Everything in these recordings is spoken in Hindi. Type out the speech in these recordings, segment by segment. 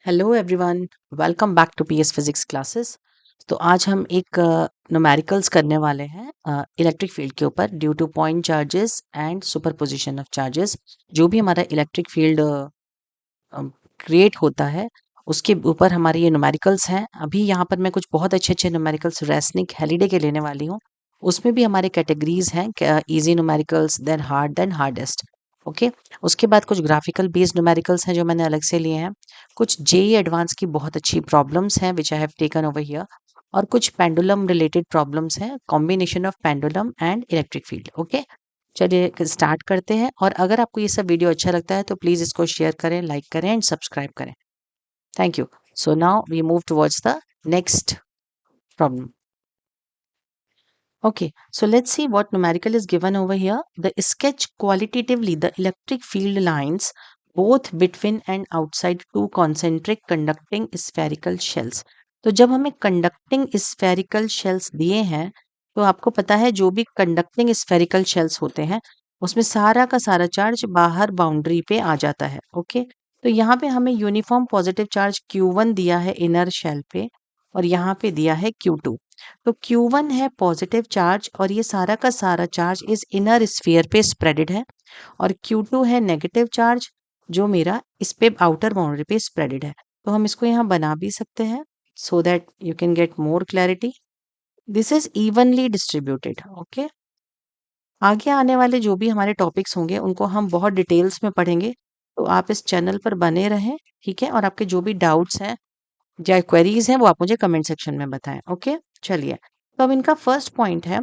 Hello everyone, welcome back to PS physics classes. तो आज हम एक न्यूमेरिकल्स करने वाले हैं इलेक्ट्रिक फील्ड के ऊपर due two point charges and superposition of charges. जो भी हमारा इलेक्ट्रिक फील्ड क्रिएट होता है उसके ऊपर हमारे ये न्यूमेरिकल्स हैं। अभी यहाँ पर मैं कुछ बहुत अच्छे अच्छे न्यूमेरिकल्स रेसनिक हेलिडे के लेने वाली हूँ। उसमें भी हमारे कैटेगरीज हैं, easy numericals, then hardest. Okay. उसके बाद कुछ ग्राफिकल बेस्ड न्यूमेरिकल्स हैं जो मैंने अलग से लिए हैं। कुछ जेई एडवांस की बहुत अच्छी प्रॉब्लम्स हैं which I have taken over here. और कुछ पेंडुलम रिलेटेड प्रॉब्लम्स हैं, combination of pendulum and electric field. Okay, चलिए स्टार्ट करते हैं। और अगर आपको ये सब वीडियो अच्छा लगता है तो प्लीज़ इसको शेयर करें, लाइक करें एंड सब्सक्राइब करें। Thank you. So now we move towards the next problem. Okay, so let's see what numerical is given over here. The sketch qualitatively the electric field lines both between and outside two concentric conducting spherical shells. तो जब हमें conducting spherical shells दिए हैं तो आपको पता है जो भी conducting spherical shells होते हैं उसमें सारा का सारा चार्ज बाहर बाउंड्री पे आ जाता है। ओके, तो यहाँ पे हमें यूनिफॉर्म पॉजिटिव चार्ज Q1 दिया है इनर शेल पे और यहाँ पे दिया है Q2। तो Q1 है पॉजिटिव चार्ज और ये सारा का सारा चार्ज इस इनर स्फीयर पे स्प्रेडेड है। और Q2 है नेगेटिव चार्ज जो मेरा इस पे आउटर बाउंड्री पे स्प्रेडेड है। तो हम इसको यहाँ बना भी सकते हैं so that you can get more clarity. This is evenly distributed. Okay, आगे आने वाले जो भी हमारे टॉपिक्स होंगे उनको हम बहुत डिटेल्स में पढ़ेंगे, तो आप इस चैनल पर बने रहें। ठीक है, और आपके जो भी डाउट्स हैं या क्वेरीज हैं वो आप मुझे कमेंट सेक्शन में बताएं। ओके, चलिए। तो अब इनका फर्स्ट पॉइंट है,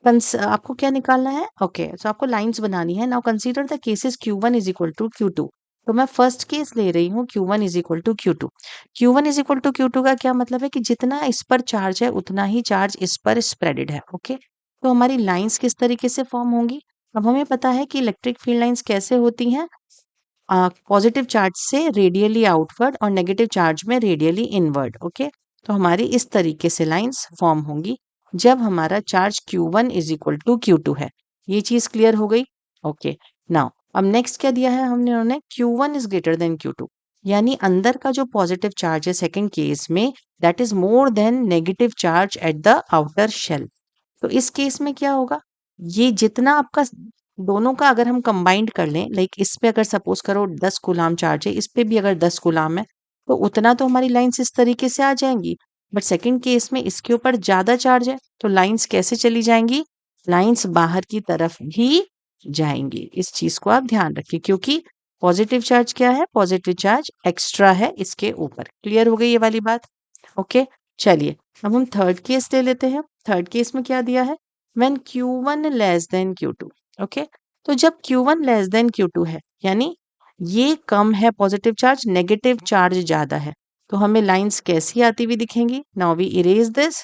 आपको क्या निकालना है? ओके, सो आपको लाइंस बनानी है। Now consider the cases Q1 is equal to Q2। तो मैं फर्स्ट केस ले रही हूँ Q1 is equal to Q2। Q1 is equal to Q2 का क्या मतलब है कि जितना इस पर चार्ज है उतना ही चार्ज इस पर स्प्रेडेड है। ओके, तो हमारी लाइंस किस तरीके से फॉर्म होंगी? अब हमें पता है कि इलेक्ट्रिक फील्ड लाइंस कैसे होती हैं, पॉजिटिव चार्ज से रेडियली आउटवर्ड और नेगेटिव चार्ज में रेडियली इनवर्ड। ओके, तो हमारी इस तरीके से लाइंस फॉर्म होंगी जब हमारा charge Q1 is equal to Q2 है। ये चीज क्लियर हो गई? ओके, नाउ अब नेक्स्ट क्या दिया है हमने, उन्होंने Q1 is greater than Q2, यानी अंदर का जो पॉजिटिव चार्ज है सेकंड केस में that is more than negative charge at the outer shell. तो इस केस में क्या होगा, ये जितना आपका दोनों का अगर हम कंबाइंड कर लें, लाइक इस पे अगर सपोज करो 10 कूलाम चार्ज है, इस पे भी अगर 10 कूलाम है, तो उतना तो हमारी लाइंस इस तरीके से आ जाएंगी। बट सेकंड केस में इसके ऊपर ज्यादा चार्ज है तो लाइंस कैसे चली जाएंगी? लाइंस बाहर की तरफ भी जाएंगी। इस चीज को आप ध्यान रखिए क्योंकि पॉजिटिव चार्ज क्या है, पॉजिटिव चार्ज एक्स्ट्रा है इसके ऊपर। क्लियर हो गई ये वाली बात? ओके, चलिए अब हम थर्ड केस ले लेते हैं। थर्ड केस में क्या दिया है, when Q1 less than Q2। Okay, तो जब Q1 लेस देन Q2 है यानी ये कम है पॉजिटिव चार्ज, नेगेटिव चार्ज ज्यादा है, तो हमें लाइंस कैसी आती हुई दिखेंगी? Now we erase this.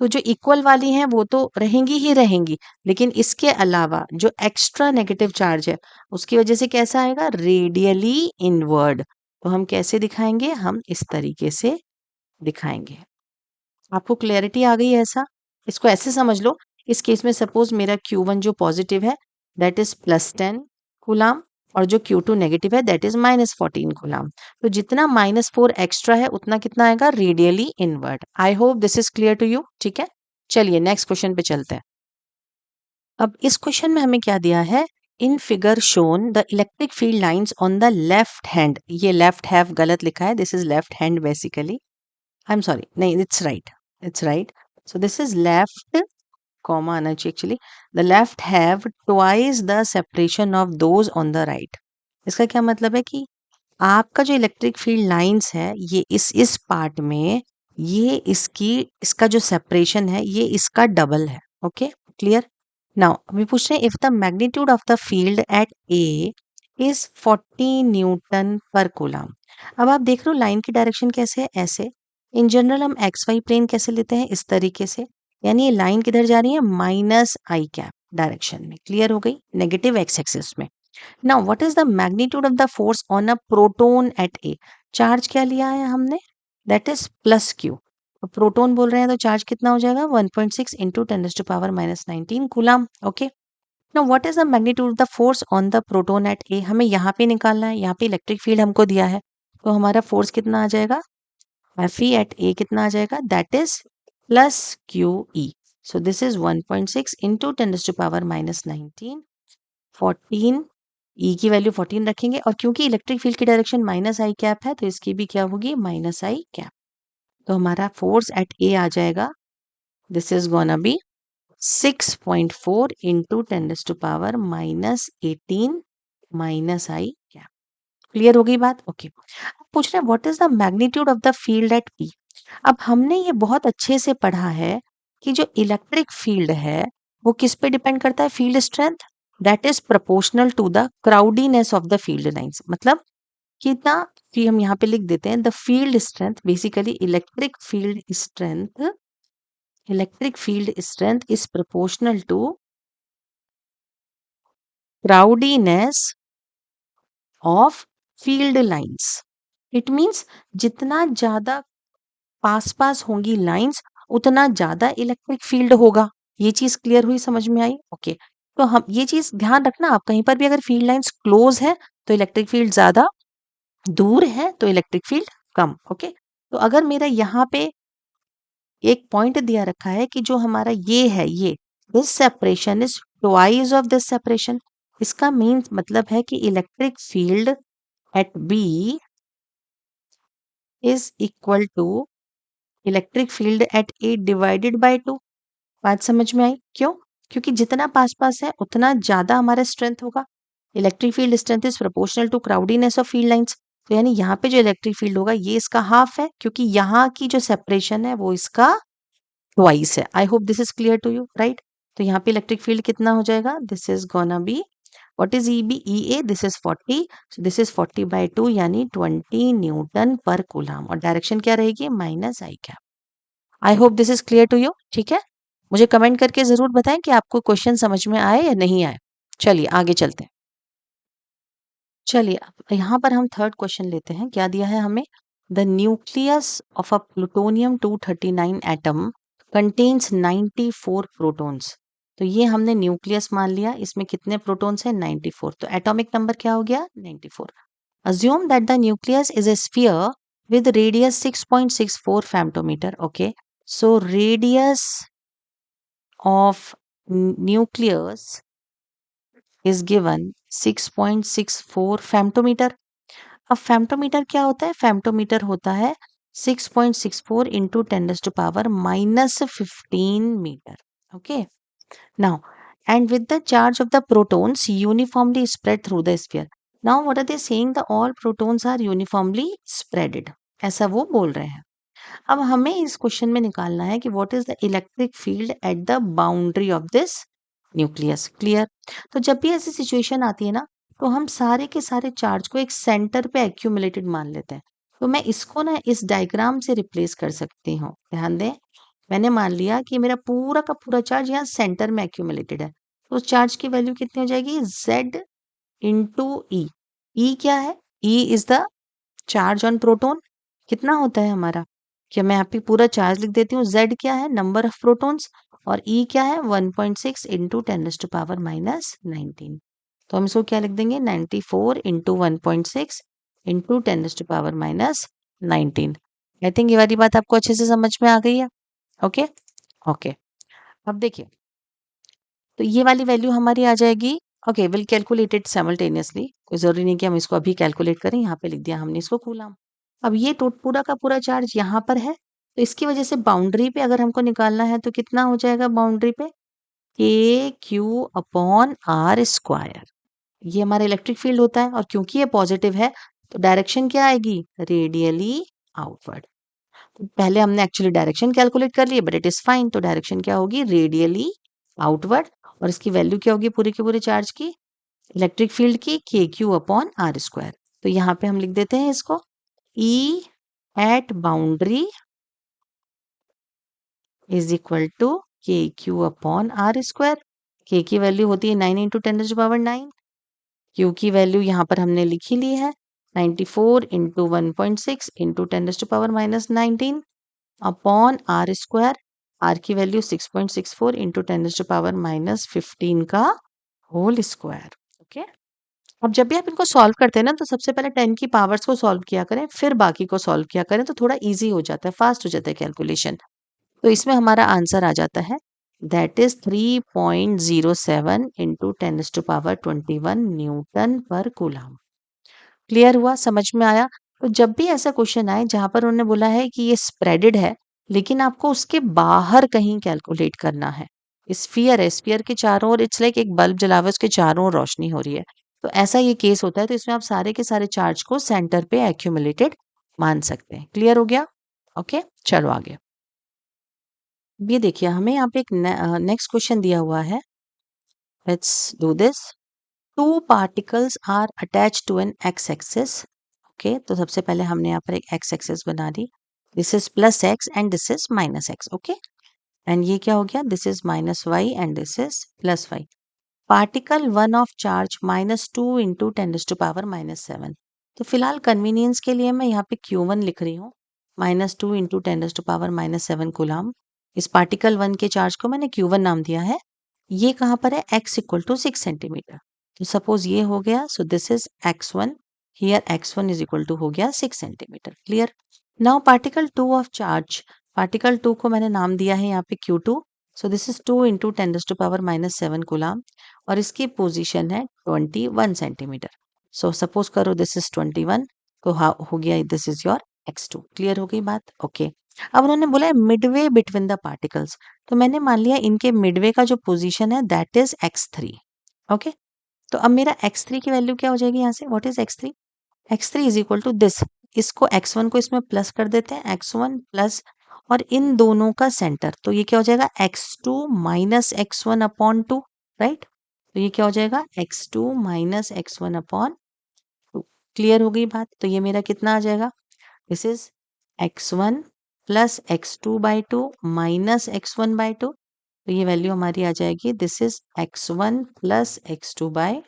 तो जो इक्वल वाली हैं वो तो रहेंगी ही रहेंगी, लेकिन इसके अलावा जो एक्स्ट्रा नेगेटिव चार्ज है उसकी वजह से कैसा आएगा, रेडियली इनवर्ड। तो हम कैसे दिखाएंगे, हम इस तरीके से दिखाएंगे। आपको क्लैरिटी आ गई है ऐसा? इसको ऐसे समझ लो, इस केस में सपोज मेरा Q1 जो पॉजिटिव है दैट इज +10 कूलाम और जो Q2 नेगेटिव है दैट इज -14 कूलाम। तो जितना -4 एक्स्ट्रा है उतना कितना आएगा, radially inward. I hope this is clear to you. ठीक है, चलिए नेक्स्ट क्वेश्चन पे चलते हैं। अब इस क्वेश्चन में हमें क्या दिया है, in figure shown the electric field lines on the left hand. ये लेफ्ट हैव गलत लिखा है, this is left hand basically. I'm sorry, no, it's right. It's right. So this is left, comma आना चाहिए actually. The left have twice the separation of those on the right. इसका क्या मतलब है कि आपका जो इलेक्ट्रिक फील्ड लाइंस है ये इस पार्ट में, ये इसका जो सेपरेशन है ये इसका डबल है। Okay, clear? नाउ अभी पूछ रहे हैं if the magnitude of the field at A is 40 Newton per coulomb. अब आप देख रहे हो लाइन की डायरेक्शन कैसे है, ऐसे। इन जनरल हम एक्स वाई प्लेन कैसे लेते हैं, इस तरीके से। यानी ये लाइन किधर जा रही है, -i डायरेक्शन में। क्लियर हो गई, नेगेटिव एक्स एक्सिस में। Now what is the magnitude of the force on a proton at A. Charge क्या लिया है हमने, दैट इज +q। तो प्रोटोन बोल रहे हैं तो चार्ज कितना हो जाएगा, 1.6 into 10⁻⁻19 coulomb. Okay, now what is the magnitude of the force on the proton at A, हमें यहाँ पे निकालना है। यहाँ पे इलेक्ट्रिक फील्ड हमको दिया है तो हमारा फोर्स कितना आ जाएगा, Fe at A कितना आ जाएगा, that is plus QE. So this is 1.6 into 10⁻⁻19, 14, E की वैल्यू 14 रखेंगे, और क्योंकि इलेक्ट्रिक फील्ड की डायरेक्शन माइनस आई कैप है तो इसकी भी क्या होगी, माइनस आई कैप. तो हमारा फोर्स एट ए आ जाएगा, this is gonna B 6.4 into 10⁻⁻18 minus I cap. Clear हो गई बात? ओके. पूछ रहे हैं what is the magnitude of the field at P. अब हमने ये बहुत अच्छे से पढ़ा है कि जो इलेक्ट्रिक फील्ड है वो किस पे डिपेंड करता है, field strength, that is proportional to the crowdiness of the field lines. मतलब कितना, कि हम यहाँ पे लिख देते हैं the field strength, basically electric field strength is proportional to crowdiness of field lines. It means जितना ज्यादा पास पास होंगी लाइंस उतना ज्यादा इलेक्ट्रिक फील्ड होगा. ये चीज क्लियर हुई, समझ में आई? ओके. तो हम ये चीज ध्यान रखना, आप कहीं पर भी अगर फील्ड लाइंस क्लोज है तो इलेक्ट्रिक फील्ड ज्यादा, दूर है तो इलेक्ट्रिक फील्ड कम. ओके. तो अगर मेरा यहाँ पे एक पॉइंट दिया रखा है कि जो हमारा ये है, ये this separation is twice of this separation, इसका मीन मतलब है कि electric field at B is equal to electric field at A divided by 2. बात समझ में आई? क्यों? क्योंकि जितना पास पास है उतना ज्यादा हमारा स्ट्रेंथ होगा. Electric field strength is proportional to crowdiness of field lines. तो यानी यहाँ पे जो इलेक्ट्रिक फील्ड होगा ये इसका हाफ है, क्योंकि यहाँ की जो सेपरेशन है वो इसका ट्वाइस है. I hope this is clear to you, right? तो यहाँ पे इलेक्ट्रिक फील्ड कितना हो जाएगा, this is gonna be, what is E B, E A, this is 40, so this is 40/2 यानी 20 न्यूटन पर कूलम, और डायरेक्शन क्या रहेगी, minus I cap. I hope this is clear to you. ठीक है, मुझे कमेंट करके जरूर बताएं कि आपको क्वेश्चन समझ में आए या नहीं आए. चलिए आगे चलते हैं. चलिए अब यहाँ पर हम थर्ड क्वेश्चन लेते हैं. क्या दिया है हमें, the nucleus of a plutonium 239 atom contains 94 protons. तो ये हमने न्यूक्लियस मान लिया, इसमें कितने प्रोटॉन्स हैं, 94. तो एटॉमिक नंबर क्या हो गया, 94. Assume that the nucleus is a sphere with radius 6.64 femtometer. Okay, so radius of nucleus is given 6.64 femtometer. अब फेम्टोमीटर क्या होता है, फेम्टोमीटर होता है 6.64 into 10⁻⁻15 metre. Okay. Now, and with the charge of the protons uniformly spread through the sphere. Now, what are they saying? The all protons are uniformly spreaded. ऐसा वो बोल रहे हैं. अब हमें इस क्वेश्चन में निकालना है कि what is the electric field at the boundary of this nucleus. Clear? तो जब भी ऐसी सिचुएशन आती है ना, तो हम सारे के सारे चार्ज को एक सेंटर पे एक्यूमुलेटेड मान लेते हैं. तो मैं इसको ना इस डायग्राम से रिप्लेस कर सकती हूँ. ध्यान दें, मैंने मान लिया कि मेरा पूरा का पूरा चार्ज यहाँ सेंटर में एक्यूमुलेटेड है. तो उस चार्ज की वैल्यू कितनी हो जाएगी, Z इंटू ई. ई क्या है, E is the charge on proton. कितना होता है हमारा, क्या मैं यहाँ पे पूरा चार्ज लिख देती हूँ. Z क्या है, नंबर ऑफ प्रोटॉन्स, और E क्या है, 1.6 इंटू 10⁻⁻19. तो हम इसको क्या लिख देंगे, 94 इंटू 1.6 इंटू 10⁻⁻19. आई थिंक ये वाली बात आपको अच्छे से समझ में आ गई है. ओके. ओके. अब देखिए, तो ये वाली वैल्यू हमारी आ जाएगी. Okay, will calculate it simultaneously. कोई जरूरी नहीं कि हम इसको अभी कैलकुलेट करें, यहाँ पे लिख दिया हमने इसको कूलम. अब ये पूरा का पूरा चार्ज यहाँ पर है, तो इसकी वजह से बाउंड्री पे अगर हमको निकालना है तो कितना हो जाएगा बाउंड्री पे, KQ/R². ये हमारा इलेक्ट्रिक फील्ड होता है, और क्योंकि ये पॉजिटिव है तो डायरेक्शन क्या आएगी, रेडियली आउटवर्ड. पहले हमने एक्चुअली डायरेक्शन कैलकुलेट कर ली, बट इट इज फाइन. तो डायरेक्शन क्या होगी, रेडियली आउटवर्ड, और इसकी वैल्यू क्या होगी पूरे के पूरे चार्ज की, इलेक्ट्रिक फील्ड की, KQ/R². तो यहाँ पे हम लिख देते हैं इसको, E at boundary is equal to KQ/R². K की वैल्यू होती है 9 इंटू 10⁻⁹. Q की वैल्यू यहाँ पर हमने लिखी ली है, 94 into 1.6 into 10⁻⁻19 upon R². R की वैल्यू 6.64 इंटू 10⁻⁻15 का होल स्क्वायर. ओके. अब जब भी आप इनको सॉल्व करते हैं ना, तो सबसे पहले 10 की पावर्स को सॉल्व किया करें, फिर बाकी को सॉल्व किया करें, तो थोड़ा ईज़ी हो जाता है, फास्ट हो जाता है कैलकुलेशन। तो इसमें हमारा आंसर आ जाता है, that is 3.07 into 10⁻21 Newton per coulomb. Clear हुआ? समझ में आया? तो जब भी ऐसा क्वेश्चन आए जहाँ पर उन्होंने बोला है कि ये स्प्रेडेड है, लेकिन आपको उसके बाहर कहीं कैलकुलेट करना है। स्फीयर है, स्फीयर के चारों ओर इट्स लाइक एक बल्ब जला हुआ है, उसके चारों ओर रोशनी हो रही है। तो ऐसा ये केस होता है, तो इसमें आप सारे के सारे चार्ज को सेंटर पे एक्यूमुलेटेड मान सकते हैं। क्लियर हो गया? ओके, चलो आगे। ये देखिए, हमें यहाँ पे एक नेक्स्ट क्वेश्चन दिया हुआ है। Let's do this. Two particles are attached to an X axis. Okay, तो सबसे पहले हमने यहाँ पर एक एक्स एक्सिस बना दी। This is plus x and this is minus x. Okay, and ये क्या हो गया? This is minus y and this is plus y. Particle one of charge -2 into 10⁻⁻7। तो फिलहाल कन्वीनियंस के लिए मैं यहाँ पे Q1 लिख रही हूँ, -2 इंटू 10⁻⁻7 कूलाम। इस पार्टिकल वन के चार्ज को मैंने Q1 नाम दिया है। ये कहाँ पर है? x equal to 6 centimetre. तो सपोज ये हो गया, so this is x1, here x1 is equal to हो गया 6 centimetre. Clear? Now particle two of charge, particle two को मैंने नाम दिया है यहाँ पे Q2। So this is 2 into 10⁻⁻7 coulomb, और इसकी पोजीशन है 21 सेंटीमीटर। सो सपोज करो दिस इज 21, तो हो गया this is your x2। Clear हो गई बात? ओके, अब उन्होंने बोला है मिडवे बिटवीन द पार्टिकल्स, तो मैंने मान लिया इनके मिडवे का जो पोजीशन है दैट इज x3। ओके, तो अब मेरा x3 की वैल्यू क्या हो जाएगी यहाँ से? What is x3? x3 is equal to this, इसको x1 को इसमें प्लस कर देते हैं, x1 प्लस, और इन दोनों का सेंटर, तो ये क्या हो जाएगा? x2 minus x1 upon 2, right? तो ये क्या हो जाएगा? x2 minus x1 upon 2। Clear हो गई बात? तो ये मेरा कितना आ जाएगा? This is x1 plus x2 by 2 minus x1 by 2। तो ये वैल्यू हमारी आ जाएगी, this is x1 plus x2 by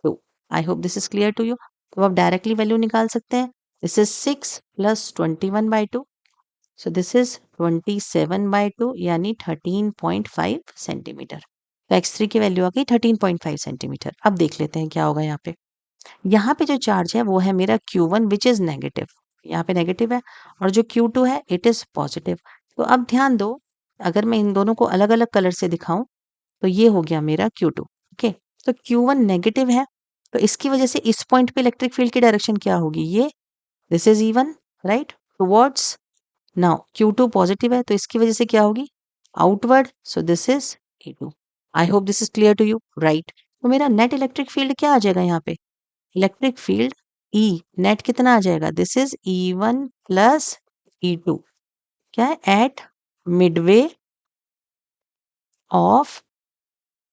2। I hope this is clear to you. तो आप डायरेक्टली वैल्यू निकाल सकते हैं। This is 6 plus 21 by 2, so this is 27 by 2, यानी 13.5 सेंटीमीटर। तो x3 की वैल्यू आ गई 13.5 सेंटीमीटर। अब देख लेते हैं क्या होगा यहाँ पे। यहाँ पे जो चार्ज है वो है मेरा Q1 विच इज नेगेटिव, यहाँ पे नेगेटिव है, और जो Q2 है इट इज पॉजिटिव। तो अब ध्यान दो, अगर मैं इन दोनों को अलग अलग कलर से दिखाऊं, तो ये हो गया मेरा Q2। ओके, तो Q1 नेगेटिव है, तो इसकी वजह से इस पॉइंट पे इलेक्ट्रिक फील्ड की डायरेक्शन क्या होगी? ये, this is E1, right, towards. Now Q2 positive है, तो इसकी वजह से क्या होगी? Outward, so this is E2। I hope this is clear to you, right? तो मेरा नेट इलेक्ट्रिक फील्ड क्या आ जाएगा यहाँ पे? इलेक्ट्रिक फील्ड E नेट कितना आ जाएगा? This is E1 plus E2, क्या है? At midway of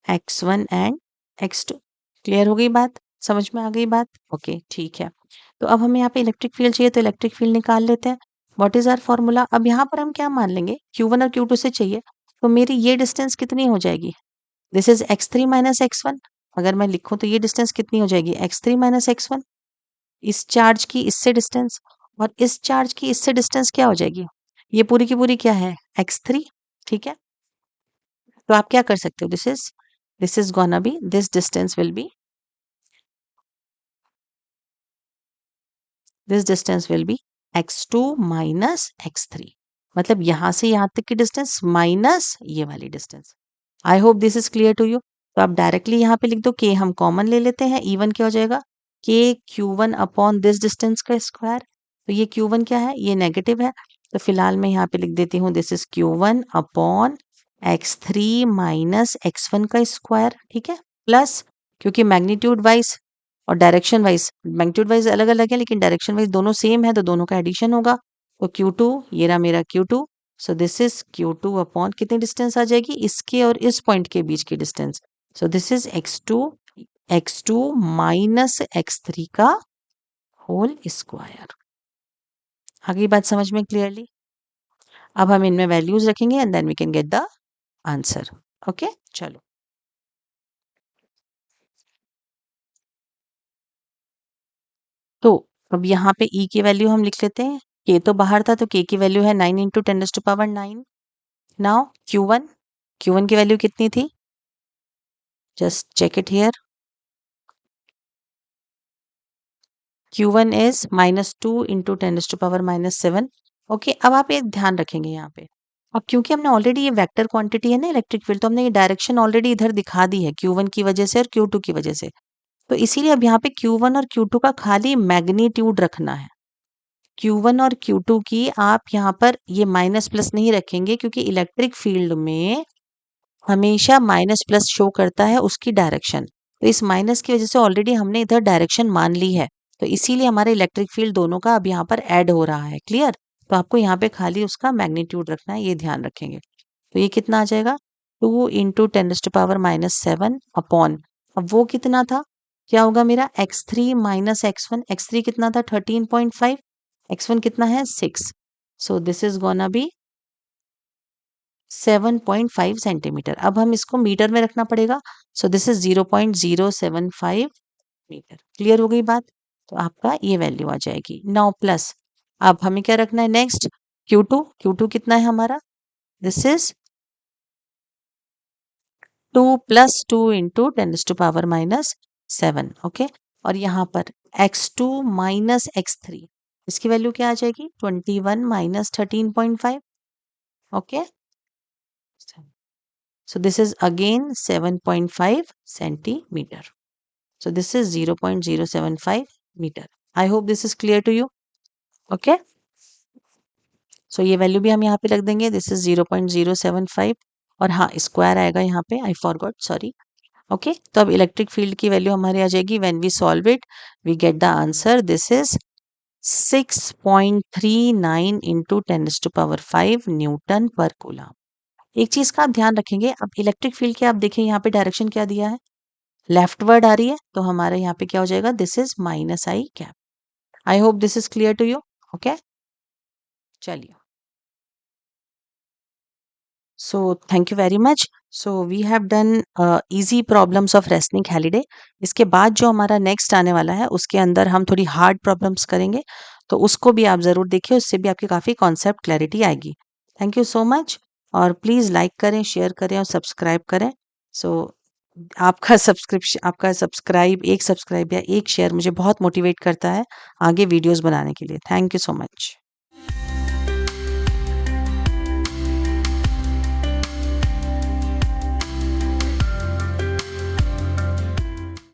x1 and x2। Clear हो गई बात? समझ में आ गई बात? ओके, ठीक है। तो अब हमें यहाँ पे इलेक्ट्रिक फील्ड चाहिए, तो इलेक्ट्रिक फील्ड निकाल लेते हैं। What is our formula? अब यहाँ पर हम क्या मान लेंगे? Q1 और Q2 से चाहिए, तो मेरी ये डिस्टेंस कितनी हो जाएगी? This is x3 minus x1। अगर मैं लिखूं तो ये डिस्टेंस कितनी हो जाएगी? x3 minus x1। इस चार्ज की इससे डिस्टेंस, और इस चार्ज की इससे डिस्टेंस क्या हो जाएगी? ये पूरी की पूरी क्या है? x3। ठीक है, तो आप क्या कर सकते हो? This is gonna B, this distance will be, this distance will be x2 minus x3। मतलब यहां से यहां तक की डिस्टेंस माइनस ये वाली distance. I hope this is clear to you. तो आप डायरेक्टली यहाँ पे लिख दो, k हम कॉमन ले लेते हैं, E1 क्या हो जाएगा? k Q1 upon this distance का स्क्वायर। तो ये Q1 क्या है? ये नेगेटिव है, तो फिलहाल मैं यहाँ पे लिख देती हूँ, this is Q1 upon x3 minus x1 का स्क्वायर। ठीक है, प्लस, क्योंकि मैग्नीट्यूड वाइज और डायरेक्शन वाइज, मैग्नीट्यूड वाइज अलग अलग है लेकिन डायरेक्शन वाइज दोनों सेम है, तो दोनों का एडिशन होगा। तो Q2, ये रहा मेरा Q2। So this is Q2 upon कितनी डिस्टेंस आ जाएगी? इसके और इस पॉइंट के बीच की distance. So this is x2 minus x3 का होल स्क्वायर। आगे बात समझ में क्लियरली? अब हम इनमें वैल्यूज रखेंगे and then we can get the answer. Okay, चलो। तो अब यहाँ पे E की वैल्यू हम लिख लेते हैं। K तो बाहर था, तो K की वैल्यू है 9 इंटू 10⁻⁹। नाउ Q1 की वैल्यू कितनी थी? Just check it here. Q1 is -2 into 10⁻⁻7। Okay, अब आप एक ध्यान रखेंगे यहाँ पे। अब क्योंकि हमने ऑलरेडी ये वेक्टर क्वांटिटी है ना इलेक्ट्रिक फील्ड, तो हमने ये डायरेक्शन ऑलरेडी इधर दिखा दी है Q1 की वजह से और Q2 की वजह से। तो इसीलिए अब यहाँ पे Q1 और Q2 का खाली मैग्नीट्यूड रखना है। Q1 और Q2 की आप यहाँ पर ये माइनस प्लस नहीं रखेंगे, क्योंकि इलेक्ट्रिक फील्ड में हमेशा माइनस प्लस शो करता है उसकी डायरेक्शन। तो इस माइनस की वजह से ऑलरेडी हमने इधर डायरेक्शन मान ली है, तो इसीलिए हमारे इलेक्ट्रिक फील्ड दोनों का अब यहाँ पर ऐड हो रहा है। क्लियर? तो आपको यहाँ पे खाली उसका मैग्नीट्यूड रखना है, ये ध्यान रखेंगे। तो ये कितना आ जाएगा? 2 इंटू 10⁻⁻7 अपॉन, अब वो कितना था, क्या होगा मेरा, x3 माइनस x1। x3 कितना था? 13.5। x1 कितना है? 6। So this is gonna be 7.5 centimetre. अब हम इसको मीटर में रखना पड़ेगा। So this is 0.075 metre. Clear हो गई बात? तो आपका ये वैल्यू आ जाएगी। नाउ प्लस, अब हमें क्या रखना है नेक्स्ट? Q2। Q2 कितना है हमारा? This is 2 + 2 into 10⁻⁻7। ओके, और यहाँ पर x2 माइनस x3, इसकी वैल्यू क्या आ जाएगी? 21 minus 13.5। Okay, so this is again 7.5 centimeter. So this is 0.075 meter. I hope this is clear to you. Okay. So ये वैल्यू भी हम यहाँ पे रख देंगे, दिस इज 0.075, और हाँ स्क्वायर आएगा यहाँ पे, आई फॉरगॉट, सॉरी। ओके, तो अब इलेक्ट्रिक फील्ड की वैल्यू हमारी आ जाएगी, when we solve it we get the answer, this is 6.39 into 10⁻5 newton per coulomb. एक चीज का आप ध्यान रखेंगे, अब इलेक्ट्रिक फील्ड के आप देखें यहाँ पे डायरेक्शन क्या दिया है, लेफ्टवर्ड आ रही है, तो हमारे यहाँ पे क्या हो जाएगा, this is -I cap. I hope this is clear to you. Okay, चलिए, so thank you very much. So we have done easy problems of Resnick Halliday. इसके बाद जो हमारा नेक्स्ट आने वाला है उसके अंदर हम थोड़ी हार्ड प्रॉब्लम्स करेंगे, तो उसको भी आप ज़रूर देखिए, उससे भी आपकी काफ़ी कॉन्सेप्ट क्लैरिटी आएगी। थैंक यू सो मच, और प्लीज़ लाइक करें, शेयर करें और सब्सक्राइब करें। सो आपका सब्सक्रिप्शन, आपका सब्सक्राइब या एक शेयर मुझे बहुत मोटिवेट करता है आगे वीडियोस बनाने के लिए। Thank you so much.